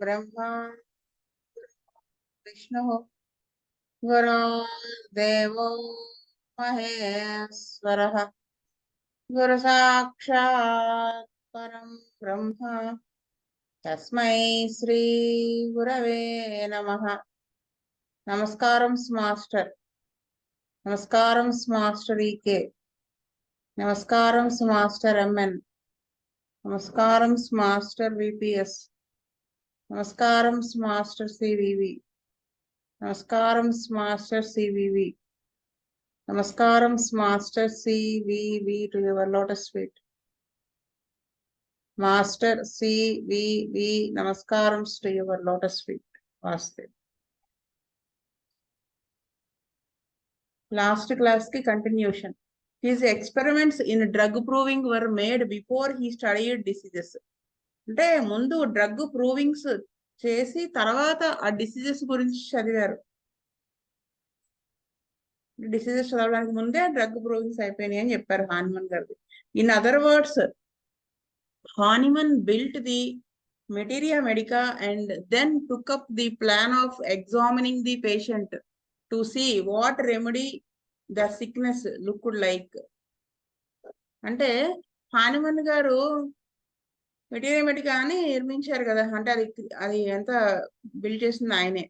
ब्रह्मा विष्णु गुरुर्देवो महेश्वरः गुरु साक्षात् परं ब्रह्म तस्मै श्री गुरवे नमः. नमस्कारं मास्टर. नमस्कारं मास्टर E.K. नमस्कारं मास्टर M.N. नमस्कारं मास्टर VPS. नमस्कारं मास्टर CVV. नमस्कारं master CVV. Namaskaram, Master CVV, to your lotus feet. Master CVV, Namaskarams to your lotus feet. Vaste. Last class ki continuation. His experiments in drug proving were made before he studied diseases. అంటే ముందు drug provings చేసి తర్వాత ఆ diseases గురించి చదివారు. Diseases చదవడానికి ముందే drug provings అయిపోయినాయి అని చెప్పారు హానిమన్ గారు. In other words, Hahnemann built the materia medica and then took up the plan of examining the patient to see what remedy the sickness looked like. అంటే Hahnemann గారు materia medica అని నిర్మించారు కదా, అంటే అది ఎంత బిల్డ్ చేసింది ఆయనే.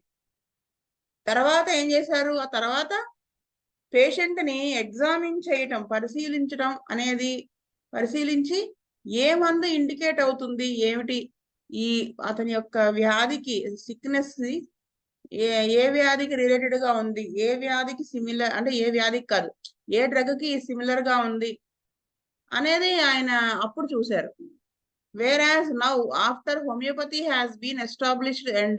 తర్వాత ఏం చేశారు, ఆ తర్వాత పేషెంట్ ని ఎగ్జామిన్ చేయటం, పరిశీలించడం అనేది, పరిశీలించి ఏ మందు ఇండికేట్ అవుతుంది, ఏమిటి ఈ అతని యొక్క వ్యాధికి, సిక్నెస్ ఏ వ్యాధికి రిలేటెడ్ గా ఉంది, ఏ వ్యాధికి సిమిలర్, అంటే ఏ వ్యాధికి కాదు, ఏ డ్రగ్ కి సిమిలర్ గా ఉంది అనేది ఆయన అప్పుడు చూశారు. Whereas now, after homeopathy has been established and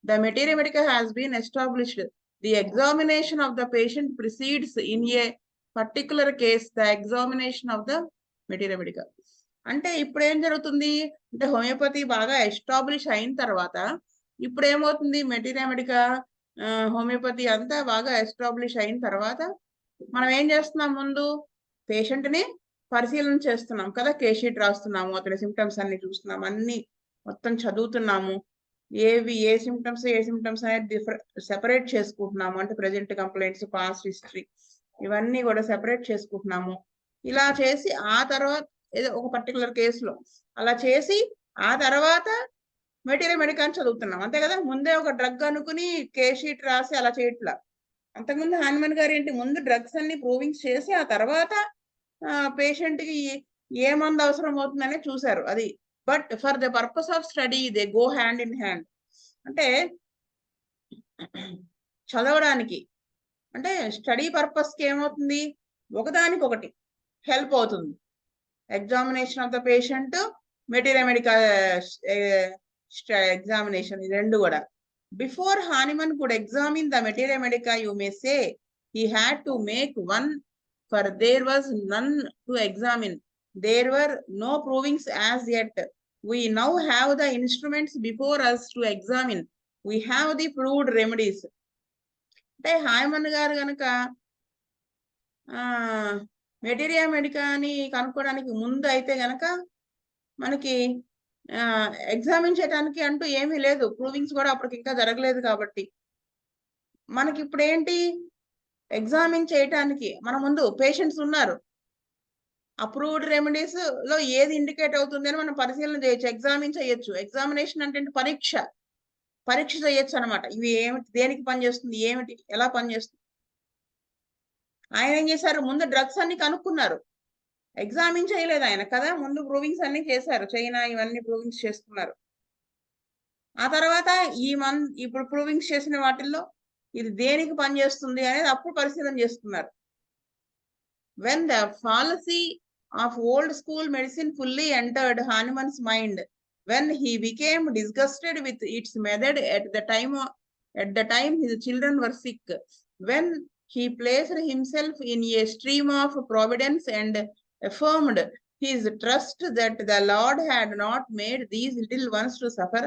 the materia medica has been established, the examination of the patient precedes in a particular case the examination of the materia medica. అంటే ఇప్పుడు ఏం జరుగుతుంది అంటే హోమియోపతి బాగా establish అయిన తర్వాత ఇప్పుడు ఏమవుతుంది, మెటీరియా మెడికా హోమియోపతి అంతా బాగా ఎస్టాబ్లిష్ అయిన తర్వాత మనం ఏం చేస్తున్నాం, ముందు పేషెంట్ ని పరిశీలన చేస్తున్నాం కదా, కేస్ షీట్ రాస్తున్నాము, అతని సిమ్టమ్స్ అన్ని చూస్తున్నాం, అన్ని మొత్తం చదువుతున్నాము, ఏ సిమ్టమ్స్ అనేది సెపరేట్ చేసుకుంటున్నాము, అంటే ప్రెజెంట్ కంప్లైంట్స్, పాస్ట్ హిస్టరీ, ఇవన్నీ కూడా సెపరేట్ చేసుకుంటున్నాము. ఇలా చేసి ఆ తర్వాత ఏదో ఒక పర్టికులర్ కేసులో అలా చేసి ఆ తర్వాత మెటీరియల్ మెడికాన్ చదువుతున్నాం, అంతే కదా. ముందే ఒక డ్రగ్ అనుకుని కేస్ షీట్ రాసి అలా చేయట్లా. అంతకుముందు హానిమన్ గారు ఏంటి, ముందు డ్రగ్స్ అన్ని ప్రూవింగ్స్ చేసి ఆ తర్వాత పేషెంట్ కి ఏ మందు అవసరం అవుతుందనే చూశారు. అది but for the purpose of study they go hand in hand. అంటే చదవడానికి, అంటే స్టడీ పర్పస్ కి ఏమవుతుంది, ఒకదానికొకటి హెల్ప్ అవుతుంది. Examination of the patient, material medical examination, ఈ రెండు కూడా. Before Hahnemann could examine the material medica, you may say he had to make one, for there was none to examine. There were no provings as yet. We now have the instruments before us to examine. We have the proved remedies. అంటే Hahnemann గారు కనుక materia medica అని కనుక్కోవడానికి ముందు అయితే గనక మనకి examine చేయడానికి అంటూ ఏమీ లేదు, ప్రూవింగ్స్ కూడా అప్పటికి ఇంకా జరగలేదు. కాబట్టి మనకి ఇప్పుడు ఏంటి, ఎగ్జామిన్ చేయటానికి మన ముందు పేషెంట్స్ ఉన్నారు, అప్రూవ్డ్ రెమెడీస్ లో ఏది ఇండికేట్ అవుతుంది అని మనం పరిశీలన చేయొచ్చు, ఎగ్జామిన్ చేయొచ్చు. ఎగ్జామినేషన్ అంటే పరీక్ష చేయొచ్చు అనమాట. ఇవి ఏమిటి, దేనికి పనిచేస్తుంది, ఏమిటి, ఎలా పనిచేస్తుంది. ఆయన ఏం చేశారు, ముందు డ్రగ్స్ అన్ని కనుక్కున్నారు, ఎగ్జామిన్ చేయలేదు ఆయన కదా, ముందు ప్రూవింగ్స్ అన్ని చేశారు, చైనా ఇవన్నీ ప్రూవింగ్స్ చేసుకున్నారు. ఆ తర్వాత ఇప్పుడు ప్రూవింగ్స్ చేసిన వాటిల్లో ఇది దేనికి పనిచేస్తుంది అనేది అప్పుడు పరిశీలన చేస్తున్నారు. When the fallacy of old school medicine fully entered Hahnemann's mind, when he became disgusted with its method at the time his children were sick, when he placed himself in a stream of providence and affirmed his trust that the Lord had not made these little ones to suffer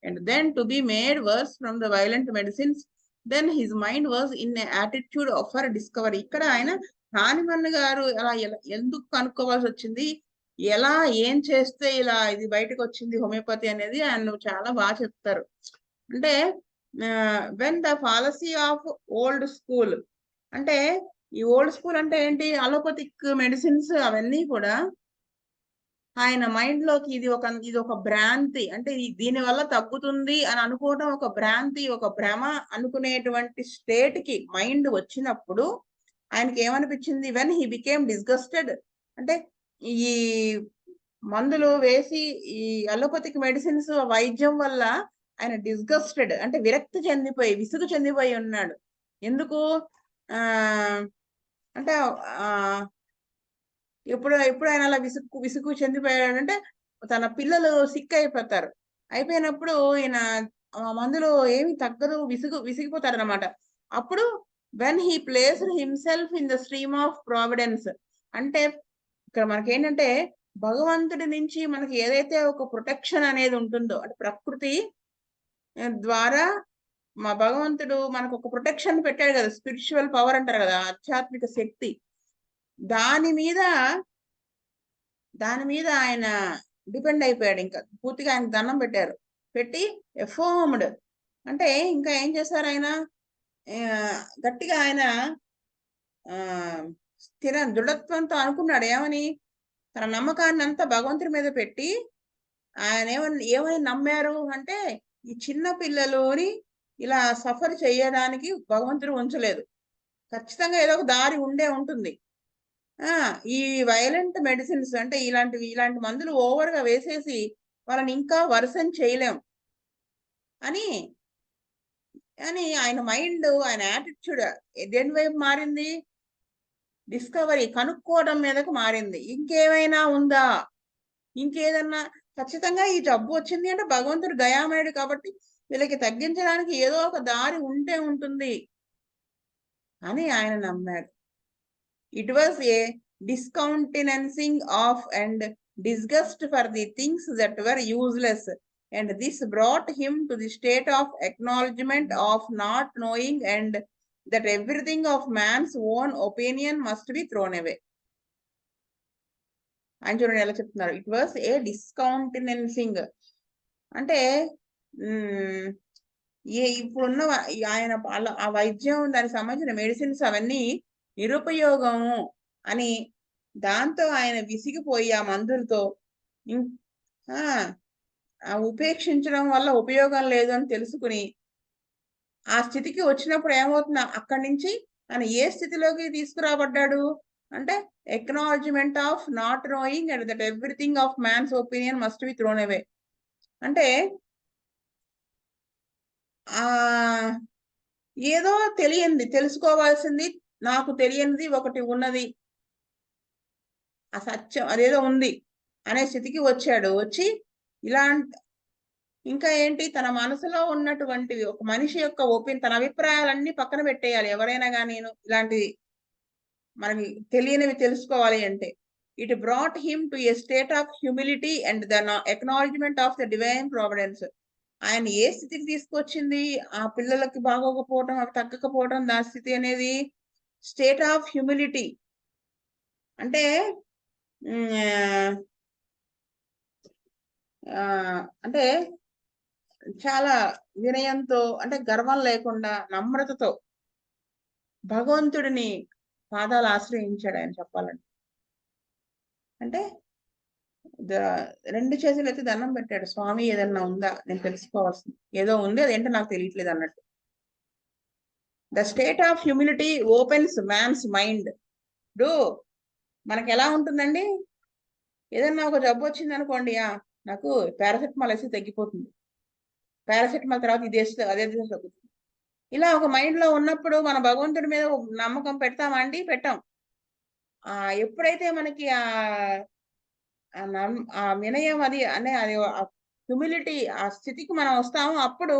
and then to be made worse from the violent medicines. Then his mind was in an attitude of for discovery. ఇక్కడ ఆయన Hahnemann గారు అలా ఎందుకు కనుక్కోవాల్సి వచ్చింది, ఎలా ఏం చేస్తే ఇలా ఇది బయటకు వచ్చింది హోమియోపతి అనేది ఆయన చాలా బాగా చెప్తారు. అంటే when the policy of old school, అంటే ఈ ఓల్డ్ స్కూల్ అంటే ఏంటి, అలోపతిక్ మెడిసిన్స్ అవన్నీ కూడా ఆయన మైండ్ లోకి ఇది ఒక భ్రాంతి, అంటే దీని వల్ల తగ్గుతుంది అని అనుకోవడం ఒక భ్రాంతి, ఒక భ్రమ అనుకునేటువంటి స్టేట్ కి మైండ్ వచ్చినప్పుడు ఆయనకి ఏమనిపించింది, వెన్ హీ బికేమ్ డిస్గస్టెడ్, అంటే ఈ మందులు వేసి ఈ అలోపతిక్ మెడిసిన్స్ వైద్యం వల్ల ఆయన డిస్గస్టెడ్ అంటే విరక్తి చెందిపోయి విసుగు చెందిపోయి ఉన్నాడు. ఎందుకు అంటే ఎప్పుడు ఆయన అలా విసుగు చెందిపోయాడంటే తన పిల్లలు సిక్ అయిపోయినప్పుడు ఈయన మందులు ఏమి తగ్గదు, విసిగిపోతారు అనమాట. అప్పుడు when he placed himself in the stream of providence, అంటే ఇక్కడ మనకేంటంటే భగవంతుడి నుంచి మనకి ఏదైతే ఒక ప్రొటెక్షన్ అనేది ఉంటుందో, అంటే ప్రకృతి ద్వారా మా భగవంతుడు మనకు ఒక ప్రొటెక్షన్ పెట్టాడు కదా, స్పిరిచువల్ పవర్ అంటారు కదా, ఆధ్యాత్మిక శక్తి, దాని మీద ఆయన డిపెండ్ అయిపోయాడు. ఇంకా పూర్తిగా ఆయన దండం పెట్టి ఎఫర్మ్డ్, అంటే ఇంకా ఏం చేశారు ఆయన, గట్టిగా ఆయన దృఢత్వంతో అనుకున్నాడు. ఏమని, తన నమ్మకాన్ని అంతా భగవంతుడి మీద పెట్టి ఆయన ఏమని నమ్మారు అంటే, ఈ చిన్న పిల్లలని ఇలా సఫర్ చేయడానికి భగవంతుడు ఉంచలేదు, ఖచ్చితంగా ఏదో ఒక దారి ఉంటుంది. ఈ వైలెంట్ మెడిసిన్స్ అంటే ఇలాంటి మందులు ఓవర్ గా వేసేసి వాళ్ళని ఇంకా వర్సన్ చేయలేం అని ఆయన మైండ్, ఆయన యాటిట్యూడ్ దేని వైపు మారింది, డిస్కవరీ, కనుక్కోవడం మీదకు మారింది. ఇంకేమైనా ఉందా, ఇంకేదన్నా, ఖచ్చితంగా ఈ జబ్బు వచ్చింది అంటే భగవంతుడు దయామయుడు కాబట్టి వీళ్ళకి తగ్గించడానికి ఏదో ఒక దారి ఉంటుంది అని ఆయన నమ్మాడు. It was a discountenancing of and disgust for the things that were useless, and this brought him to the state of acknowledgement of not knowing and that everything of man's own opinion must be thrown away. ఆయన చూడండి ఎలా చెప్తున్నారు, it was a డిస్కౌంటెనెన్సింగ్, అంటే ఇప్పుడున్న ఆయన ఆ వైద్యం దానికి సంబంధించిన మెడిసిన్స్ అవన్నీ నిరుపయోగము అని, దాంతో ఆయన విసిగిపోయి ఆ మందులతో ఉపేక్షించడం వల్ల ఉపయోగం లేదు అని తెలుసుకుని ఆ స్థితికి వచ్చినప్పుడు ఏమవుతున్నా, అక్కడి నుంచి ఆయన ఏ స్థితిలోకి తీసుకురాబడ్డాడు అంటే, acknowledgement of not knowing and that everything of man's opinion must be thrown away, అంటే ఏదో తెలియంది, తెలుసుకోవాల్సింది, నాకు తెలియనిది ఒకటి ఉన్నది, ఆ సత్యం అదేదో ఉంది అనే స్థితికి వచ్చి ఇలాంటి ఇంకా ఏంటి, తన మనసులో ఉన్నటువంటి ఒక మనిషి యొక్క తన అభిప్రాయాలన్నీ పక్కన పెట్టేయాలి. ఎవరైనా కానీ ఇలాంటివి మనకి తెలియనివి తెలుసుకోవాలి అంటే, it brought him to A state of humility and the acknowledgement of the divine providence. ఆయన ఏ స్థితికి తీసుకొచ్చింది, ఆ పిల్లలకి బాగోకపోవడం, అవి తగ్గకపోవడం, దాని స్థితి అనేది స్టేట్ ఆఫ్ హ్యూమిలిటీ, అంటే అంటే చాలా వినయంతో, అంటే గర్వం లేకుండా నమ్రతతో భగవంతుడిని పాదాలు ఆశ్రయించాడు ఆయన చెప్పాలంటే. అంటే రెండు చేతులు ఎత్తి దండం పెట్టాడు, స్వామి ఏదన్నా ఉందా నేను తెలుసుకోవాల్సింది, ఏదో ఉంది అదేంటో నాకు తెలియట్లేదు అన్నట్టు. The state of humility opens man's mind. ఇప్పుడు మనకి ఎలా ఉంటుందండి, ఏదన్నా ఒక జబ్బు వచ్చింది అనుకోండి, నాకు పారాసెటమాల్ వేసి తగ్గిపోతుంది, పారాసెటమాల్ తర్వాత ఇదే అదే తగ్గుతుంది, ఇలా ఒక మైండ్ లో ఉన్నప్పుడు మన భగవంతుడి మీద నమ్మకం పెడతామండి, పెట్టాం. ఎప్పుడైతే మనకి ఆ వినయం అది హ్యూమిలిటీ ఆ స్థితికి మనం వస్తామో అప్పుడు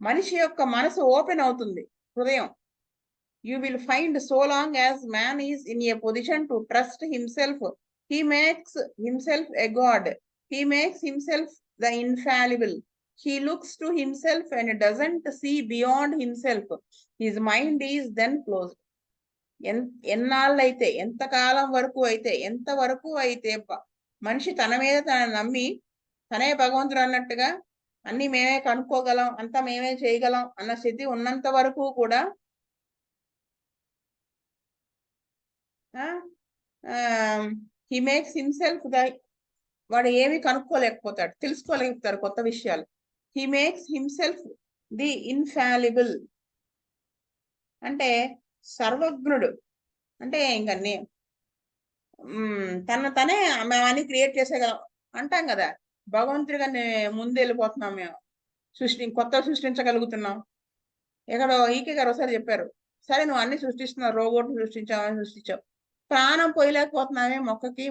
మనిషి యొక్క మనసు ఓపెన్ అవుతుంది, హృదయం. You will find so long as man is in a position to trust himself, he makes himself a god. He makes himself the infallible. He looks to himself and doesn't see beyond himself. His mind is then closed. ఎన్నాళ్ళైతే, ఎంతకాలం వరకు అయితే, ఎంతవరకు అయితే మనిషి తన మీద తన నమ్మి తనే భగవంతుడు అన్నట్టుగా అన్ని మేమే కనుక్కోగలం, అంతా మేమే చేయగలం అన్న స్థితి ఉన్నంత వరకు కూడా హీ మేక్స్ హిమ్సెల్ఫ్ ద, వాడు ఏమి కనుక్కోలేకపోతాడు, తెలుసుకోలేకపోతారు కొత్త విషయాలు. He makes himself the infallible, అంటే సర్వజ్ఞుడు. అంటే ఇంకా తనే మేము అన్ని క్రియేట్ చేసేగలం అంటాం కదా, భగవంతుడిగా ముందు వెళ్ళిపోతున్నాం మేము, కొత్త సృష్టించగలుగుతున్నాం. ఎక్కడో ఈకే గారు ఒకసారి చెప్పారు, సరే నువ్వు అన్ని సృష్టిస్తున్నావు, రోబోట్ సృష్టించావు, అని సృష్టించావు, ప్రాణం పోయలేకపోతున్నామే మొక్కకి,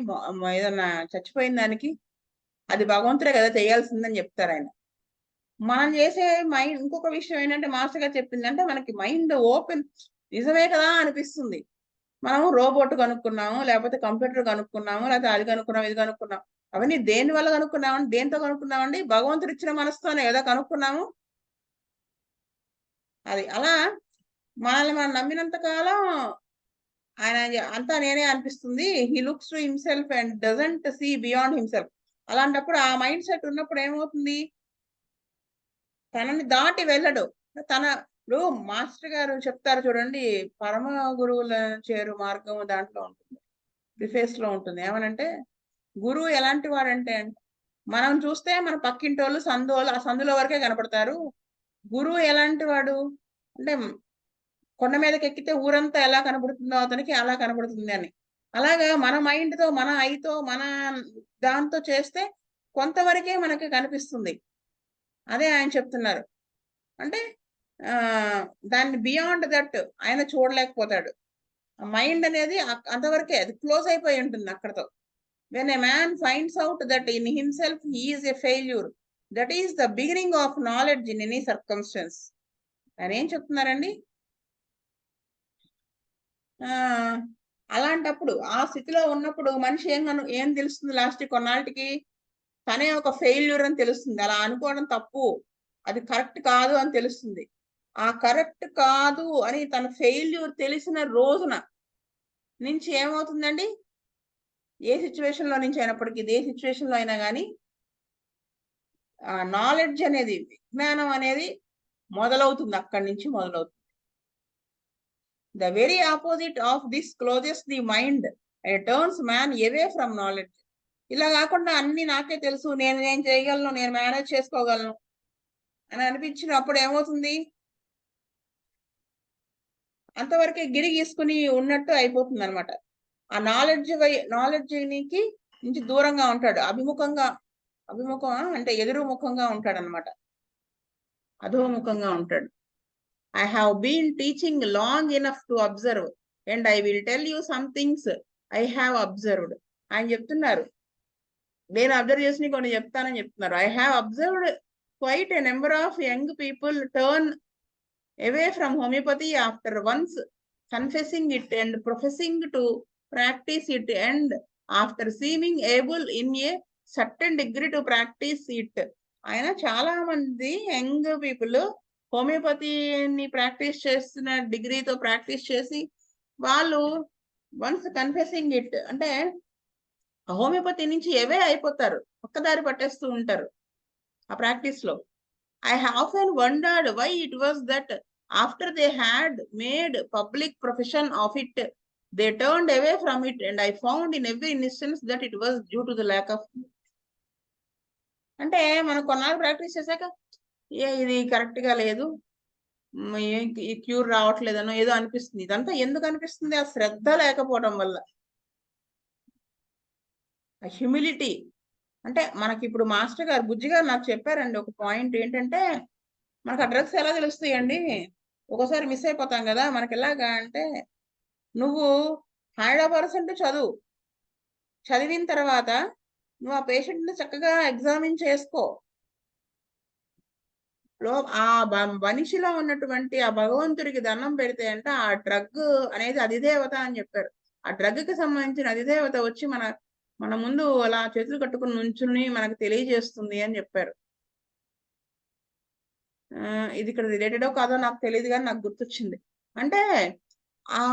ఏదన్నా చచ్చిపోయిన దానికి, అది భగవంతుడే కదా చేయాల్సిందని చెప్తారు ఆయన. మనం చేసే మైండ్, ఇంకొక విషయం ఏంటంటే మాస్టర్ గారు చెప్పింది అంటే మనకి మైండ్ ఓపెన్, నిజమే కదా అనిపిస్తుంది. మనం రోబోట్ కనుక్కున్నాము, లేకపోతే కంప్యూటర్ కనుక్కున్నాము, లేకపోతే అది కనుక్కున్నాం, ఇది కనుక్కున్నాం, అవన్నీ దేని వల్ల కనుక్కున్నామండి, దేంతో కనుక్కున్నామండి? భగవంతుడు ఇచ్చిన మనసుతోనే కదా కనుక్కున్నాము. అది అలా మనల్ని మనం నమ్మినంత కాలం ఆయన అంతా నేనే అనిపిస్తుంది. He looks to himself and doesn't see beyond himself. అలాంటప్పుడు ఆ మైండ్ సెట్ ఉన్నప్పుడు ఏమవుతుంది, తనని దాటి వెళ్ళడు. తన ఇప్పుడు మాస్టర్ గారు చెప్తారు చూడండి, పరమ గురువుల చేరు మార్గం దాంట్లో ఉంటుంది, ప్రిఫేస్ లో ఉంటుంది. ఏమనంటే గురువు ఎలాంటి వాడంటే, మనం చూస్తే మన పక్కింటోళ్ళు సందులో, ఆ సందులో వరకే కనపడతారు. గురువు ఎలాంటి వాడు అంటే కొండ మీదకి ఎక్కితే ఊరంతా ఎలా కనబడుతుందో అతనికి అలా కనబడుతుంది అని. అలాగా మన మైండ్ తో, మన ఐతో, మన దాంతో చేస్తే కొంతవరకే మనకి కనిపిస్తుంది. అదే ఆయన చెప్తున్నారు. అంటే దాన్ని బియాండ్ దట్ ఆయన చూడలేకపోతాడు. మైండ్ అనేది అంతవరకే, అది క్లోజ్ అయిపోయి ఉంటుంది అక్కడతో. When a man finds out that in himself he is a failure, that is the beginning of knowledge in any circumstance. ఆయన ఏం చెప్తున్నారండి, అలాంటప్పుడు ఆ స్థితిలో ఉన్నప్పుడు మనిషి ఏం తెలుస్తుంది, లాస్ట్ కొన్నాళ్ళకి తనే ఒక ఫెయిల్యూర్ అని తెలుస్తుంది. అలా అనుకోవడం తప్పు, అది కరెక్ట్ కాదు అని తెలుస్తుంది. ఆ కరెక్ట్ కాదు అని తన ఫెయిల్యూర్ తెలిసిన రోజున నుంచి ఏమవుతుందండి, ఏ సిచ్యువేషన్ లో నుంచి అయినప్పటికీ, ఏ సిచ్యువేషన్ లో అయినా కానీ ఆ నాలెడ్జ్ అనేది, విజ్ఞానం అనేది మొదలవుతుంది, అక్కడి నుంచి మొదలవుతుంది. The very opposite of this closes the mind and turns man away from knowledge. ఇలా కాకుండా అన్ని నాకే తెలుసు, నేను చేయగలను, నేను మేనేజ్ చేసుకోగలను అని అనిపించినప్పుడు ఏమవుతుంది, అంతవరకే గిరి గీసుకుని ఉన్నట్టు అయిపోతుంది అనమాట. ఆ నాలెడ్జ్కి నుంచి దూరంగా ఉంటాడు, అభిముఖం అంటే ఎదురుముఖంగా ఉంటాడు అనమాట, అధోముఖంగా ఉంటాడు. I have been teaching long enough to observe and I will tell you some things I have observed. ఆయన చెప్తున్నారు, నేను అబ్జర్వ్ చేసి కొన్ని చెప్తానని చెప్తున్నారు. I have observed quite a number of young people turn away from homeopathy after once confessing it and professing to practice it, and after seeming able in a certain degree to practice it. ఆయన చాలా మంది young people హోమియోపతిని practice చేస్తున్న డిగ్రీతో practice చేసి వాళ్ళు once confessing it అంటే homeopathy నుంచి away అయిపోతారు, ఒక్కదారి పట్టేస్తూ ఉంటారు ఆ ప్రాక్టీస్ లో. I often wondered why it was that after they had made public profession of it, they turned away from it, and I found in every instance that it was due to the lack of. అంటే మనం కొన్నాళ్ళు practice చేశాక ఇది correct గా లేదు, ఈ cure రావట్లేదనో ఏదో అనిపిస్తుంది. ఇదంతా ఎందుకు అనిపిస్తుంది, ఆ శ్రద్ధ లేకపోవడం వల్ల. హ్యూమిలిటీ అంటే మనకి ఇప్పుడు మాస్టర్ గారు, బుజ్జి గారు నాకు చెప్పారండి ఒక పాయింట్ ఏంటంటే, మనకు ఆ డ్రగ్స్ ఎలా తెలుస్తాయండి, ఒకసారి మిస్ అయిపోతాం కదా. మనకి ఎలాగా అంటే, నువ్వు 100% చదివిన తర్వాత నువ్వు ఆ పేషెంట్ని చక్కగా ఎగ్జామిన్ చేసుకో, ఆ మనిషిలో ఉన్నటువంటి ఆ భగవంతుడికి దండం పెడితే అంటే ఆ డ్రగ్ అనేది అధిదేవత అని చెప్పారు. ఆ డ్రగ్ కి సంబంధించిన అధిదేవత వచ్చి మన ముందు అలా చేతులు కట్టుకుని నుంచుని మనకు తెలియజేస్తుంది అని చెప్పారు. ఇది ఇక్కడ రిలేటెడో కాదో నాకు తెలియదు, కానీ నాకు గుర్తొచ్చింది. అంటే ఆ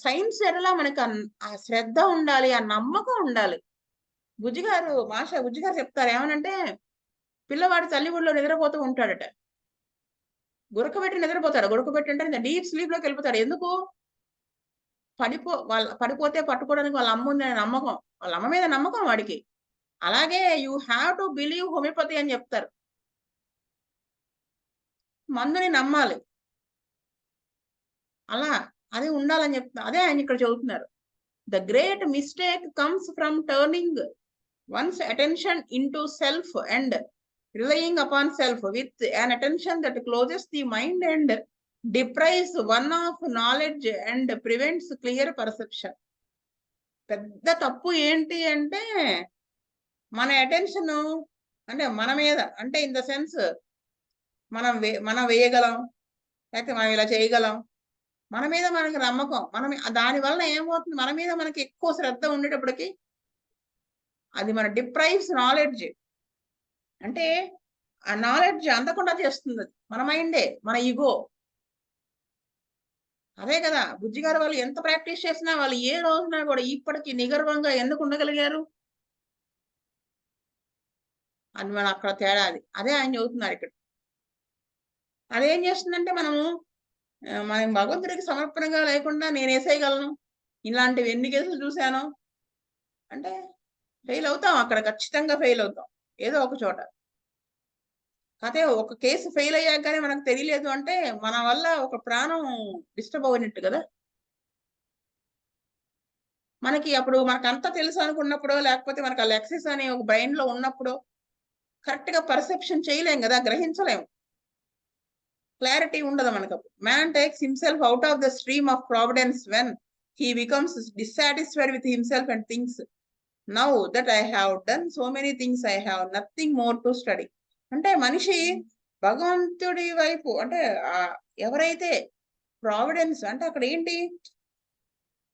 సైన్స్ ఎడలా మనకు ఆ శ్రద్ధ ఉండాలి, ఆ నమ్మకం ఉండాలి. బుజ్జిగారు చెప్తారు ఏమనంటే, పిల్లవాడు తల్లి ఒళ్ళో నిద్రపోతూ ఉంటాడట. గురకబెట్టి నిద్రపోతాడు. గురకబెట్టి అంటే డీప్ స్లీప్ లోకి వెళ్ళిపోతాడు. ఎందుకు? పడిపోతే పట్టుకోవడానికి వాళ్ళ అమ్మ ఉందనే నమ్మకం. వాళ్ళ అమ్మ మీద నమ్మకం వాడికి. అలాగే you have to believe homeopathy అని చెప్తారు. మందుని నమ్మాలి. అలా అది ఉండాలని చెప్తున్నారు. అదే ఆయన ఇక్కడ చెబుతున్నారు. The great mistake comes from turning once attention into self and relying upon self with an attention that closes the mind and deprives one of knowledge and prevents clear perception. పెద్ద తప్పు ఏంటి అంటే, మన అటెన్షన్ అంటే మన మీద, అంటే in the sense మనం వేయగలం, లేకపోతే మనం ఇలా చేయగలం, మన మీద మనకి నమ్మకం, దాని వలన ఏమవుతుంది, మన మీద మనకి ఎక్కువ శ్రద్ధ ఉండేటప్పటికి అది మన డిప్రైవ్స్ నాలెడ్జ్, అంటే ఆ నాలెడ్జ్ అందకుండా చేస్తుంది మన మైండే, మన ఈగో. అదే కదా బుజ్జిగారు వాళ్ళు ఎంత ప్రాక్టీస్ చేసినా వాళ్ళు ఏ రోజున కూడా ఇప్పటికీ నిగర్వంగా ఎందుకు ఉండగలిగారు? అది మన అక్కడ తేడా. అదే ఆయన చెబుతున్నారు ఇక్కడ. అదేం చేస్తుందంటే మనం భగవంతుడికి సమర్పణగా లేకుండా నేను వేసేయగలను, ఇలాంటివి ఎన్ని కేసులు చూశాను అంటే ఫెయిల్ అవుతాం. అక్కడ ఖచ్చితంగా ఫెయిల్ అవుతాం ఏదో ఒక చోట. అదే ఒక కేసు ఫెయిల్ అయ్యాక కానీ మనకు తెలియలేదు అంటే మన వల్ల ఒక ప్రాణం డిస్టర్బ్ అయినట్టు కదా. మనకి అప్పుడు మనకంతా తెలుసు అనుకున్నప్పుడు, లేకపోతే మనకు ఆ లెక్సెస్ అనే ఒక బ్రెయిన్ లో ఉన్నప్పుడు కరెక్ట్ గా పర్సెప్షన్ చేయలేం కదా, గ్రహించలేం, క్లారిటీ ఉండదు మనకు. Man takes himself out of the stream of providence when he becomes dissatisfied with himself and things now that I have done so many things I have nothing more to study. అంటే మనిషి భగవంతుడి వైపు, అంటే ఎవరైతే providence అంటే అక్కడ ఏంటి,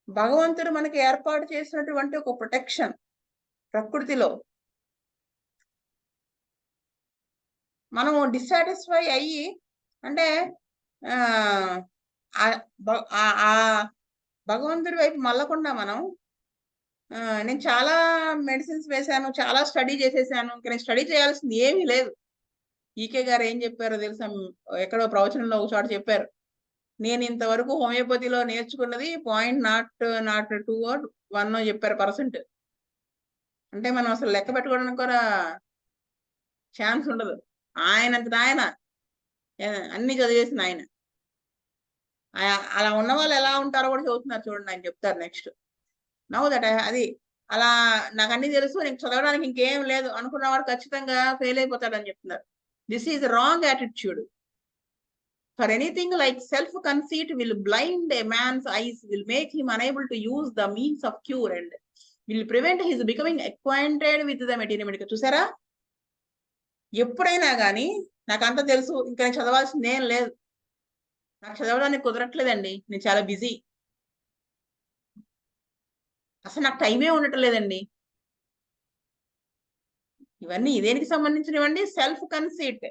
భగవంతుడు మనకి ఏర్పాటు చేసినటువంటి ఒక ప్రొటెక్షన్ ప్రకృతిలో, మనము డిస్సాటిస్ఫై అయ్యి అంటే భగవంతుడి వైపు మళ్ళకుండా నేను చాలా మెడిసిన్స్ వేశాను, చాలా స్టడీ చేసేసాను, ఇంకా నేను స్టడీ చేయాల్సింది ఏమీ లేదు. ఈకే గారు ఏం చెప్పారో తెలుసా, ఎక్కడో ప్రవచనంలో ఒక చోట చెప్పారు, నేను ఇంతవరకు హోమియోపతిలో నేర్చుకున్నది 0.02 or 1 చెప్పారు %. అంటే మనం అసలు లెక్క పెట్టుకోవడానికి కూడా ఛాన్స్ ఉండదు. ఆయనంతటా ఆయన అన్ని చదివేసిన ఆయన. అలా ఉన్న వాళ్ళు ఎలా ఉంటారో కూడా చదువుతున్నారు చూడండి, ఆయన చెప్తారు నెక్స్ట్. నౌ దట్ అది అలా నాకు అన్ని తెలుసు, నీకు చదవడానికి ఇంకేం లేదు అనుకున్నవాడు ఖచ్చితంగా ఫెయిల్ అయిపోతాడని చెప్తున్నారు. This is wrong attitude. For anything like self-conceit will blind a man's eyes, will make him unable to use the means of cure and will prevent his becoming acquainted with the material. చూసారా, ఎప్పుడైనా కానీ నాకు అంత తెలుసు, ఇంకా నేను చదవాల్సింది ఏం లేదు, నాకు చదవడానికి కుదరట్లేదండి, నేను చాలా బిజీ, అసలు నాకు టైమే ఉండటం లేదండి. ఇవన్నీ దేనికి సంబంధించినవండి? సెల్ఫ్ కన్సీట్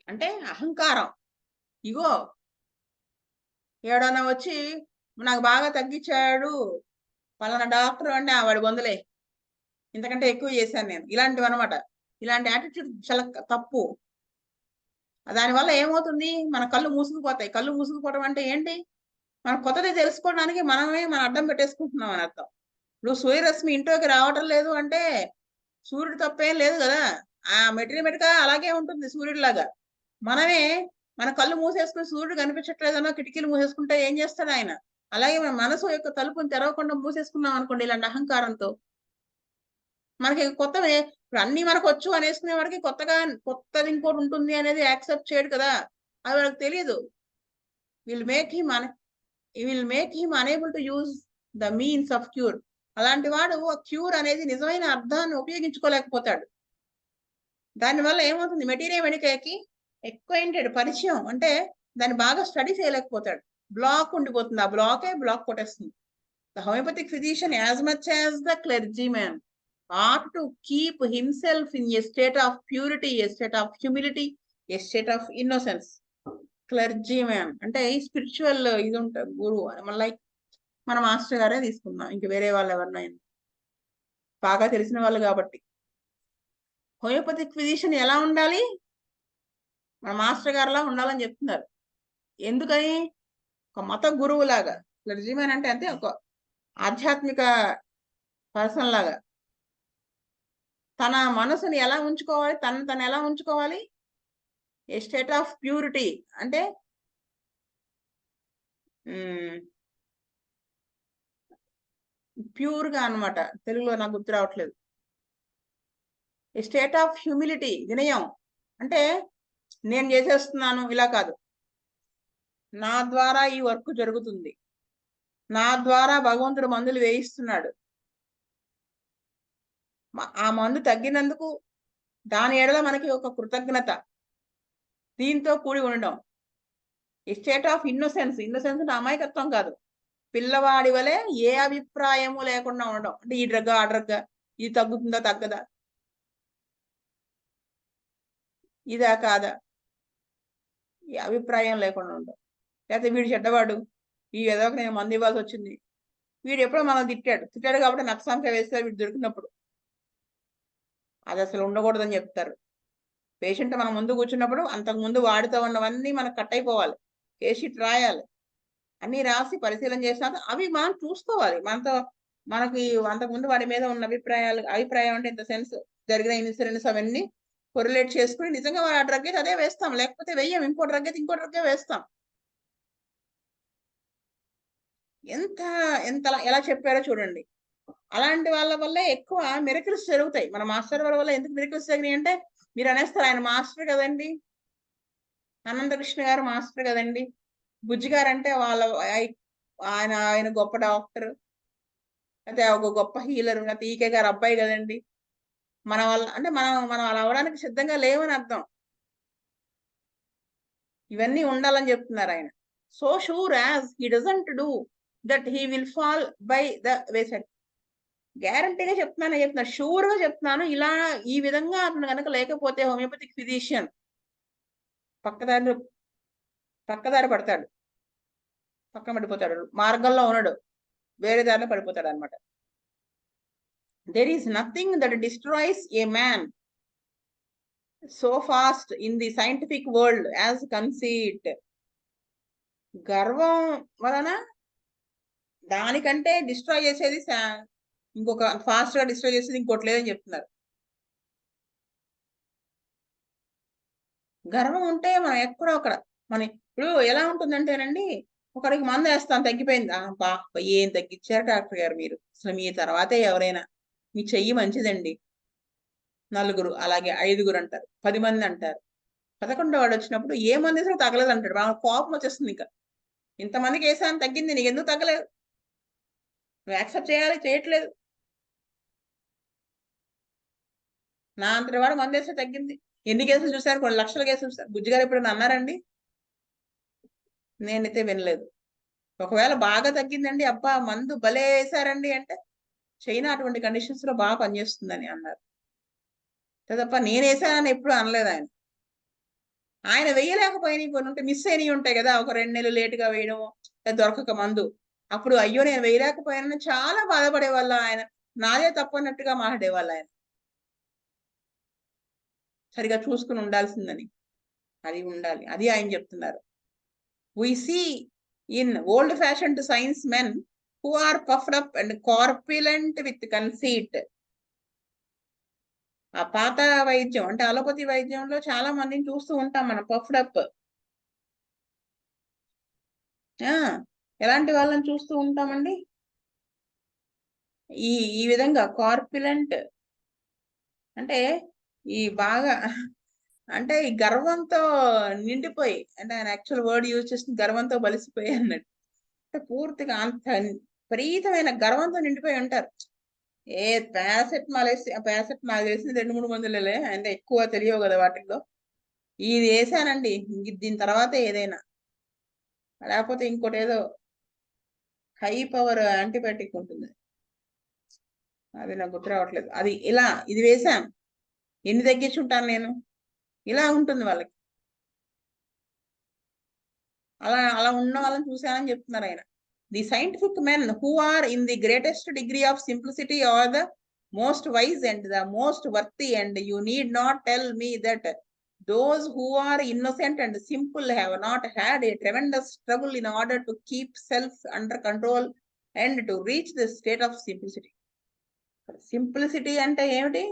అంటే అహంకారం, ఇగో. ఎవడన్నా వచ్చి నాకు బాగా తగ్గించాడు పలానా డాక్టర్ అంటే వాడి బొందలే, ఇంతకంటే ఎక్కువ చేశాను నేను, ఇలాంటివి అనమాట. ఇలాంటి యాటిట్యూడ్ చాలా తప్పు. దానివల్ల ఏమవుతుంది, మన కళ్ళు మూసుకుపోతాయి. కళ్ళు మూసుకుపోవడం అంటే ఏంటి, మనం కొత్తది తెలుసుకోవడానికి మన అడ్డం పెట్టేసుకుంటున్నాం అని అర్థం. ఇప్పుడు సూర్యరశ్మి ఇంట్లోకి రావటం లేదు అంటే సూర్యుడు తప్పేం లేదు కదా, ఆ మెటీరియల్ అలాగే ఉంటుంది సూర్యుడిలాగా. మన కళ్ళు మూసేసుకుని సూర్యుడు కనిపించట్లేదనో కిటికీలు మూసేసుకుంటే ఏం చేస్తాడు ఆయన? అలాగే మన మనసు యొక్క తలుపుని తెరవకుండా మూసేసుకున్నాం అనుకోండి ఇలాంటి అహంకారంతో, మనకి కొత్తవి అన్ని మనకు వచ్చు అనేసుకునే వాడికి కొత్తది ఇంకోటి ఉంటుంది అనేది యాక్సెప్ట్ చేయడు కదా, అది వాళ్ళకి తెలియదు. Will make him unable to use the means of cure. అలాంటి వాడు క్యూర్ అనేది నిజమైన అర్థాన్ని ఉపయోగించుకోలేకపోతాడు. దానివల్ల ఏమవుతుంది, మెటీరియల్ మెడికాకి ఎక్వైంటెడ్ పరిచయం అంటే దాన్ని బాగా స్టడీ చేయలేకపోతాడు, బ్లాక్ ఉండిపోతుంది, ఆ బ్లాక్ కొట్టేస్తుంది. The homeopathic physician as much as the clergymen ought to keep himself in a state of purity, a state of humility, a state of innocence. క్లెర్జీమెన్ అంటే స్పిరిచువల్ ఇది ఉంటుంది, గురువు. లైక్ మన మాస్టర్ గారే తీసుకుందాం, ఇంక వేరే వాళ్ళు ఎవరినైనా బాగా తెలిసిన వాళ్ళు కాబట్టి. హోమియోపతిక్ ఫిజిషియన్ ఎలా ఉండాలి, మన మాస్టర్ గారిలా ఉండాలని చెప్తున్నారు. ఎందుకని, ఒక మత గురువు లాగా. క్లెర్జీమెన్ అంటే అంతే, ఒక ఆధ్యాత్మిక పర్సన్ లాగా. తన మనసుని ఎలా ఉంచుకోవాలి, తను ఎలా ఉంచుకోవాలి, ఏ స్టేట్ ఆఫ్ ప్యూరిటీ అంటే ప్యూర్ గా అనమాట, తెలుగులో నాకు గుర్తు రావట్లేదు. ఏ స్టేట్ ఆఫ్ హ్యూమిలిటీ, వినయం అంటే నేను చేసేస్తున్నాను ఇలా కాదు, నా ద్వారా ఈ వర్క్ జరుగుతుంది, నా ద్వారా భగవంతుడు మందులు వేయిస్తున్నాడు, ఆ మందు తగ్గినందుకు దాని ఎడల మనకి ఒక కృతజ్ఞత, దీంతో కూడి ఉండడం. ఈ స్టేట్ ఆఫ్ ఇన్నోసెన్స్, ఇన్నోసెన్స్ అంటే అమాయకత్వం కాదు, పిల్లవాడి వలె ఏ అభిప్రాయము లేకుండా ఉండడం. అంటే ఈ డ్రగ్ ఆ డ్రగ్, ఇది తగ్గుతుందా తగ్గదా, ఇదా కాదా, ఈ అభిప్రాయం లేకుండా ఉండడం. లేకపోతే వీడు చెడ్డవాడు, ఈ ఏదో నేను మందు ఇవ్వాల్సి వచ్చింది, వీడు ఎప్పుడో మనం తిట్టాడు కాబట్టి నక్సాంక వేస్తారు వీడు దొరికినప్పుడు, అది అసలు ఉండకూడదని చెప్తారు. పేషెంట్ మన ముందు కూర్చున్నప్పుడు అంతకుముందు వాడుతూ ఉన్నవన్నీ మనకు కట్ అయిపోవాలి, కేస్ షీట్ రాయాలి, అన్ని రాసి పరిశీలన చేసినాక అవి మనం చూసుకోవాలి. మనకి అంతకుముందు వాడి మీద ఉన్న అభిప్రాయం అంటే ఇంత సెన్స్, జరిగిన ఇన్సూరెన్స్ అవన్నీ కొరిలేట్ చేసుకుని నిజంగా వాడు ఆ డ్రగ్ అయితే అదే వేస్తాం, లేకపోతే వెయ్యం, ఇంకో డ్రగ్ అయితే ఇంకో డ్రగ్గే వేస్తాం. ఎంత ఎంత ఎలా చెప్పారో చూడండి. అలాంటి వాళ్ళ వల్ల ఎక్కువ మిరకిల్స్ జరుగుతాయి. మన మాస్టర్ వాళ్ళ వల్ల ఎందుకు మిరకిల్స్ జరిగినాయి అంటే, మీరు అనేస్తారు ఆయన మాస్టర్ కదండి, అనంతకృష్ణ గారు మాస్టర్ కదండి, బుజ్జి గారు అంటే ఆయన గొప్ప డాక్టర్, అయితే ఒక గొప్ప హీలర్, లేకపోతే ఈకే గారు అబ్బాయి కదండి, మన వల్ల అంటే మనం అలా అవడానికి సిద్ధంగా లేవని అర్థం. ఇవన్నీ ఉండాలని చెప్తున్నారు ఆయన. So sure as he doesn't do that he will fall by the wayside. గ్యారంటీగా చెప్తున్నారు, షూర్ గా చెప్తున్నాను. ఇలా ఈ విధంగా అతను కనుక లేకపోతే హోమియోపతిక్ ఫిజిషియన్ పక్కదారి పడతాడు, పక్కన పడిపోతాడు, మార్గంలో ఉన్నాడు, వేరే దారిలో పడిపోతాడు అనమాట. there is nothing that destroys a man so fast in the scientific world as conceit. గర్వం వలన దానికంటే డిస్ట్రాయ్ చేసేది ఇంకొక ఫాస్ట్ గా డిస్ట్రాయ్ చేసేది ఇంకోటి లేదని చెప్తున్నారు. గర్వం ఉంటే మనం ఎక్కడో అక్కడ ఇప్పుడు ఎలా ఉంటుందంటేనండి, ఒకరికి మందు వేస్తాను తగ్గిపోయింది, బా ఏం తగ్గించారు డాక్టర్ గారు మీరు, అసలు మీ తర్వాతే ఎవరైనా, మీ చెయ్యి మంచిదండి, నలుగురు, అలాగే 5గురు అంటారు, 10 మంది అంటారు. 11వ వాడు వచ్చినప్పుడు ఏ మంది వేసినా తగలేదు అంటాడు, మన కోపం వచ్చేస్తుంది. ఇంకా ఇంతమందికి వేసాను తగ్గింది, నీకు ఎందుకు తగ్గలేదు, నువ్వు యాక్సెప్ట్ చేయాలి, చేయట్లేదు. నా అంతటి వాడు మందు వేస్తే తగ్గింది, ఎన్ని కేసులు చూశారు, కొన్ని లక్షల కేసులు చూశారు. బుజ్జిగారు ఎప్పుడైనా అన్నారండి? నేనైతే వినలేదు. ఒకవేళ బాగా తగ్గిందండి, అబ్బా మందు భలే వేశారండి అంటే, చైనా అటువంటి కండిషన్స్ లో బాగా పనిచేస్తుందని అన్నారు తప్ప నేను వేసానని ఎప్పుడు అనలేదు ఆయన. ఆయన వేయలేకపోయినా కొన్ని ఉంటే మిస్ అయినవి ఉంటాయి కదా, ఒక 2 నెలలు లేటుగా వేయడం, దొరకక మందు, అప్పుడు అయ్యో నేను వేయలేకపోయానని చాలా బాధపడేవాళ్ళు ఆయన, నాదే తప్పు అన్నట్టుగా మాట్లాడేవాళ్ళు ఆయన, సరిగా చూసుకుని ఉండాల్సిందని. అది ఉండాలి, అది ఆయన చెప్తున్నారు. we see in old fashioned science men who are puffed up and corpulent with conceit. ఆ పాత వైద్యం అంటే అలోపతి వైద్యంలో చాలా మందిని చూస్తూ ఉంటాం మనం, పఫ్డ్ అప్. ఎలాంటి వాళ్ళని చూస్తూ ఉంటామండి, ఈ ఈ విధంగా కార్పులెంట్ అంటే ఈ బాగా అంటే ఈ గర్వంతో నిండిపోయి, అంటే ఆయన యాక్చువల్ వర్డ్ యూజ్ చేస్తుంది గర్వంతో బలిసిపోయి అన్నట్టు. అంటే పూర్తిగా అంత విపరీతమైన గర్వంతో నిండిపోయి ఉంటారు. ఏ పారాసెటమాల్ వేసి పారాసెటమాల్ వేసింది 2-3 మందులే, అంటే ఎక్కువ తెలియవు కదా వాటిల్లో. ఇది వేసానండి, దీని తర్వాత ఏదైనా, లేకపోతే ఇంకోటి ఏదో హై పవర్ యాంటీబయాటిక్ ఉంటుంది, అది నాకు గుర్తు రావట్లేదు. అది ఇలా ఇది వేసాం, ఎన్ని తగ్గించుంటాను నేను. ఇలా ఉంటుంది వాళ్ళకి. అలా అలా ఉన్న వాళ్ళని చూశానని చెప్తున్నారు ఆయన. The scientific men who are in the greatest degree of simplicity are the most wise and the most worthy, and you need not tell me that those who are innocent and simple have not had a tremendous struggle in order to keep self under control and to reach the state of simplicity. Simplicity అంటే ఏమిటి?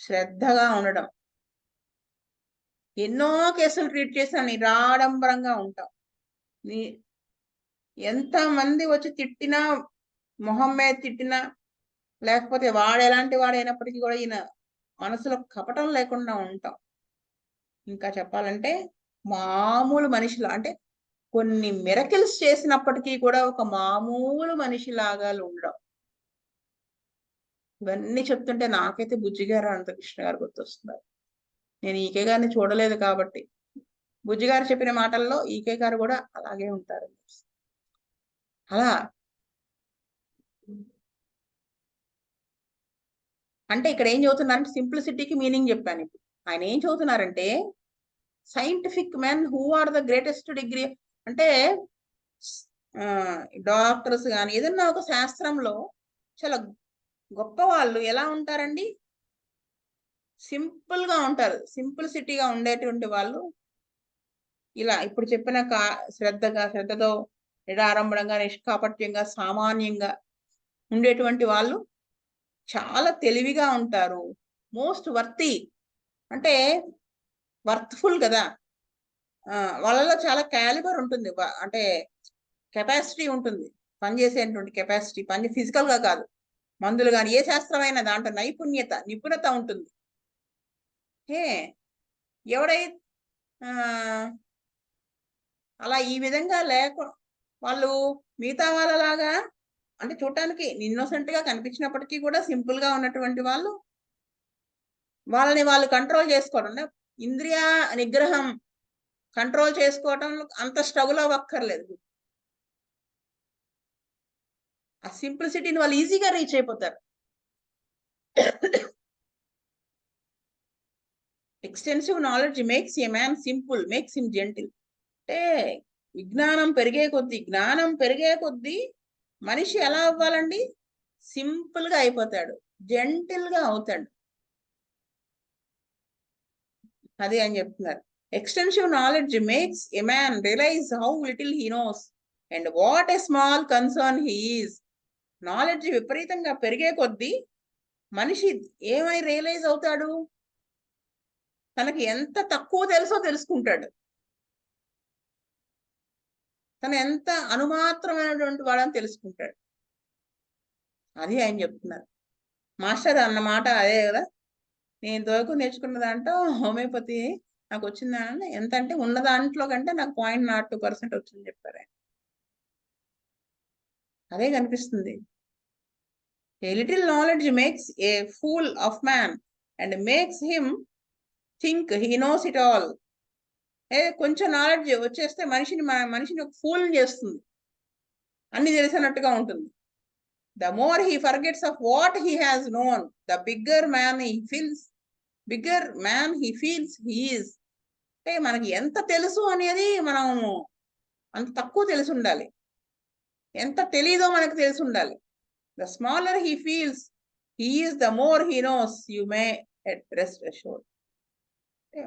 శ్రద్ధగా ఉండడం. ఎన్నో కేసులు treat చేసినా నిరాడంబరంగా ఉంటాం. ఎంత మంది వచ్చి తిట్టినా, మొహం మీద తిట్టినా, లేకపోతే వాడు ఎలాంటి వాడైనప్పటికీ కూడా ఈయన మనసులో కపటం లేకుండా ఉంటాం. ఇంకా చెప్పాలంటే మామూలు మనిషిలా, అంటే కొన్ని మిరకిల్స్ చేసినప్పటికీ కూడా ఒక మామూలు మనిషిలాగా ఉండడం. ఇవన్నీ చెప్తుంటే నాకైతే బుజ్జిగారు అనంతకృష్ణ గారు గుర్తొస్తున్నారు. నేను ఈకే గారిని చూడలేదు కాబట్టి, బుజ్జిగారు చెప్పిన మాటల్లో ఈకే గారు కూడా అలాగే ఉంటారు. అలా అంటే ఇక్కడ ఏం చదువుతున్నారంటే సింప్లిసిటీకి మీనింగ్ చెప్పాను. ఇప్పుడు ఆయన ఏం చదువుతున్నారంటే scientific men who are the greatest degree, అంటే డాక్టర్స్ కానీ ఏదన్నా ఒక శాస్త్రంలో చాలా గొప్ప వాళ్ళు ఎలా ఉంటారండి? సింపుల్ గా ఉంటారు. సింప్లిసిటీగా ఉండేటువంటి వాళ్ళు ఇలా ఇప్పుడు చెప్పిన శ్రద్ధతో నిరాడంబరంగా, నిష్కాపట్యంగా, సామాన్యంగా ఉండేటువంటి వాళ్ళు చాలా తెలివిగా ఉంటారు. మోస్ట్ వర్తీ అంటే వర్త్ఫుల్ కదా, వాళ్ళలో చాలా క్యాలిబర్ ఉంటుంది, అంటే కెపాసిటీ ఉంటుంది, పనిచేసేటువంటి కెపాసిటీ, ఫిజికల్ గా కాదు, మందులు కానీ ఏ శాస్త్రమైనా దాంట్లో నిపుణత ఉంటుంది. ఎవడై అలా ఈ విధంగా వాళ్ళు మిగతా వాళ్ళలాగా, అంటే చూడటానికి ఇన్నోసెంట్ గా కనిపించినప్పటికీ కూడా సింపుల్ గా ఉన్నటువంటి వాళ్ళు వాళ్ళని వాళ్ళు కంట్రోల్ చేసుకోవడం, ఇంద్రియ నిగ్రహం కంట్రోల్ చేసుకోవటం అంత స్ట్రగుల్ అవ్వక్కర్లేదు. ఆ సింప్లిసిటీని వాళ్ళు ఈజీగా రీచ్ అయిపోతారు. Extensive knowledge makes a man simple, makes him gentle. అంటే జ్ఞానం పెరిగే కొద్దీ మనిషి ఎలా అవ్వాలండి? సింపుల్ గా అయిపోతాడు, జెంటిల్ గా అవుతాడు. అది అని చెప్తున్నారు. Extensive knowledge makes a man realise how little he knows and what a small concern he is. Knowledge విపరీతంగా పెరిగే కొద్దీ మనిషి ఏమై రియలైజ్ అవుతాడు? తనకి ఎంత తక్కువ తెలుసో తెలుసుకుంటాడు. తను ఎంత అనుమాత్రమైనటువంటి వాడని తెలుసుకుంటాడు. అది ఆయన చెప్తున్నారు. మాస్టర్ అన్నమాట అదే కదా, నేను ఇంతవరకు నేర్చుకున్న దాంట్లో హోమియోపతి నాకు వచ్చిందని ఎంత అంటే ఉన్న దాంట్లో కంటే నాకు 0.02% వచ్చిందని చెప్పారు ఆయన. అదే కనిపిస్తుంది. A little knowledge makes a pool of man and makes him think he knows it all. కొంచెం నాలెడ్జ్ వచ్చేస్తే మనిషిని ఒక ఫూల్ చేస్తుంది, అన్ని తెలిసినట్టుగా ఉంటుంది. The more he forgets of what he has known, the bigger man he feels he is. అంటే మనకి ఎంత తెలుసు అనేది మనం అంత తక్కువ తెలిసి ఉండాలి, ఎంత తెలీదో మనకు తెలిసి ఉండాలి. The smaller he feels he is, the more he knows, you may at rest assured.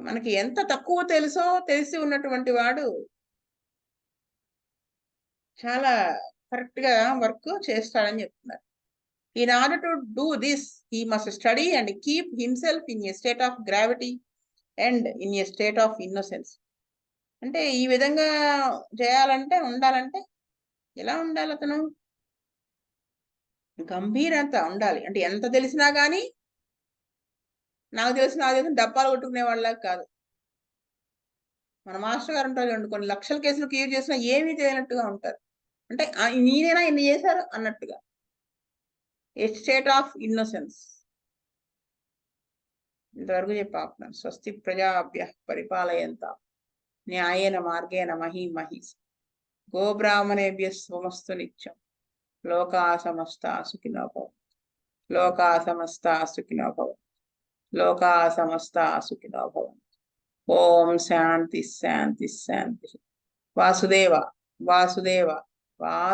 మనకి ఎంత తక్కువ తెలుసో తెలిసి ఉన్నటువంటి వాడు చాలా కరెక్ట్ గా వర్క్ చేస్తాడని చెప్తున్నారు. In order to do this, he must study and keep himself in a state of gravity and in a state of innocence. అంటే ఈ విధంగా చేయాలంటే ఉండాలంటే ఎలా ఉండాలి? అతను గంభీరత ఉండాలి. అంటే ఎంత తెలిసినా కానీ నాకు తెలిసిన డబ్బాలు కొట్టుకునే వాళ్ళ కాదు. మన మాస్టర్ గారు ఉంటారు చూడండి, కొన్ని లక్షల కేసులు క్లియర్ చేసినా ఏమీ తెలియనట్టుగా ఉంటారు. అంటే నేనైనా ఎన్ని చేశారు అన్నట్టుగా. ఏ స్టేట్ ఆఫ్ ఇన్నోసెన్స్. ఇంతవరకు చెప్పాను. స్వస్తి ప్రజాభ్య పరిపాలయంత న్యాయేన మార్గేణ మహీమహీస్ గోబ్రాహ్మణేభ్య స్వమస్తు నిత్యం. లోకా సమస్తా సుఖినో భవంతు. లోకా సమస్తా సుఖినో భవంతు. లోకా సమస్తా సుఖినో భవంతు. ఓం శాంతి శాంతి శాంతి. వాసుదేవ వాసుదేవ వా